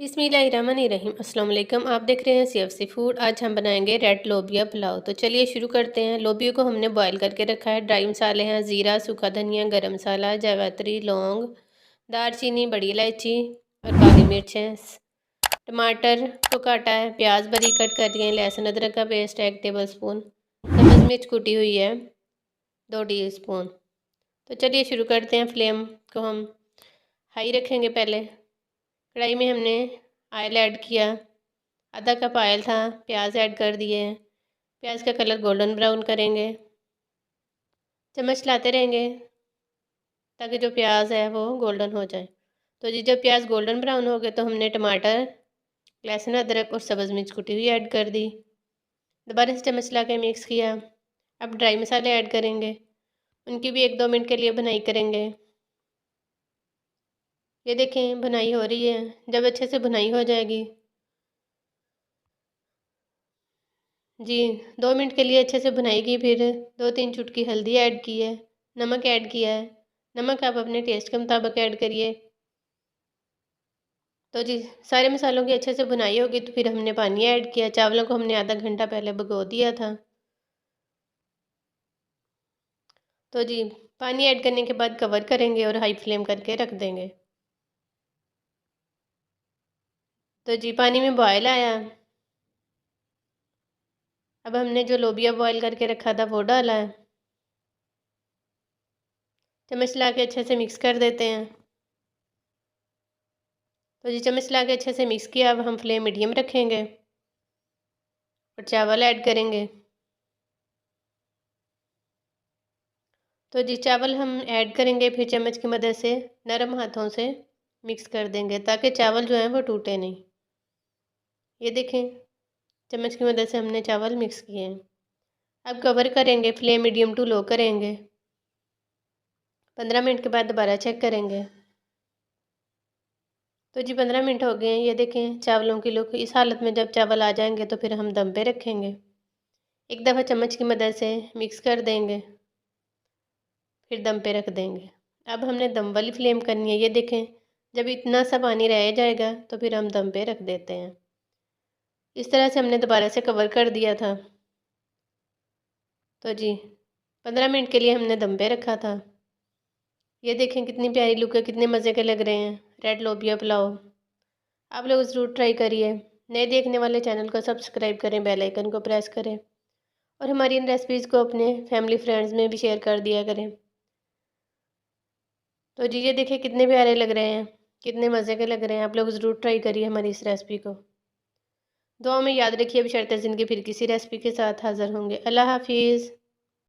बिस्मिल्लाहिर्रहमानिर्रहीम। अस्सलाम वालेकुम। आप देख रहे हैं CFC फूड। आज हम बनाएंगे रेड लोबिया पुलाव। तो चलिए शुरू करते हैं। लोबिया को हमने बॉईल करके रखा है। ड्राई मसाले हैं ज़ीरा, सूखा धनिया, गरम मसाला, जावित्री, लौंग, दालचीनी, बड़ी इलायची और काली मिर्च है। टमाटर को काटा है, प्याज बारीक कट कर लिए, लहसुन अदरक का पेस्ट है 1 टेबल स्पून, सब्ज़ मिर्च कुटी हुई है 2 टीस्पून। तो चलिए शुरू करते हैं। फ्लेम को हम हाई रखेंगे। पहले कढ़ाई में हमने ऑयल ऐड किया, आधा कप ऑयल था। प्याज ऐड कर दिए हैं। प्याज का कलर गोल्डन ब्राउन करेंगे। चम्मच लाते रहेंगे ताकि जो प्याज है वो गोल्डन हो जाए। तो जी जब प्याज गोल्डन ब्राउन हो गए तो हमने टमाटर, लहसुन अदरक और सब्ज़ मिर्च कुटी हुई ऐड कर दी। दोबारा से चम्मच ला के मिक्स किया। अब ड्राई मसाले ऐड करेंगे, उनकी भी 1-2 मिनट के लिए भुनाई करेंगे। ये देखें भुनाई हो रही है। जब अच्छे से भुनाई हो जाएगी जी 2 मिनट के लिए अच्छे से भुनाई की, फिर 2-3 चुटकी हल्दी ऐड की है, नमक ऐड किया है। नमक आप अपने टेस्ट के मुताबिक ऐड करिए। तो जी सारे मसालों की अच्छे से भुनाई होगी तो फिर हमने पानी ऐड किया। चावलों को हमने आधा घंटा पहले भिगो दिया था। तो जी पानी ऐड करने के बाद कवर करेंगे और हाई फ्लेम करके रख देंगे। तो जी पानी में बॉयल आया। अब हमने जो लोबिया बॉयल करके रखा था वो डाला है। चम्मच ला के अच्छे से मिक्स कर देते हैं। तो जी चम्मच ला के अच्छे से मिक्स किया। अब हम फ्लेम मीडियम रखेंगे और चावल ऐड करेंगे। तो जी चावल हम ऐड करेंगे, फिर चम्मच की मदद से नरम हाथों से मिक्स कर देंगे ताकि चावल जो है वो टूटे नहीं। ये देखें चम्मच की मदद से हमने चावल मिक्स किए हैं। अब कवर करेंगे, फ्लेम मीडियम टू लो करेंगे। 15 मिनट के बाद दोबारा चेक करेंगे। तो जी 15 मिनट हो गए हैं। ये देखें चावलों की लुक। इस हालत में जब चावल आ जाएंगे तो फिर हम दम पे रखेंगे। एक दफ़ा चम्मच की मदद से मिक्स कर देंगे, फिर दम पे रख देंगे। अब हमने दम वाली फ्लेम करनी है। ये देखें जब इतना सा पानी रह जाएगा तो फिर हम दम पे रख देते हैं। इस तरह से हमने दोबारा से कवर कर दिया था। तो जी 15 मिनट के लिए हमने दम पे रखा था। ये देखें कितनी प्यारी लुक है, कितने मज़े के लग रहे हैं रेड लोबिया पुलाव। आप लोग ज़रूर ट्राई करिए। नए देखने वाले चैनल को सब्सक्राइब करें, बेल आइकन को प्रेस करें और हमारी इन रेसिपीज़ को अपने फैमिली फ्रेंड्स में भी शेयर कर दिया करें। तो जी ये देखिए कितने प्यारे लग रहे हैं, कितने मज़े के लग रहे हैं। आप लोग ज़रूर ट्राई करिए हमारी इस रेसिपी को। दुआ में याद रखिए। बशर्ते ज़िंदगी फिर किसी रेसिपी के साथ हाज़िर होंगे। अल्लाह हाफिज़।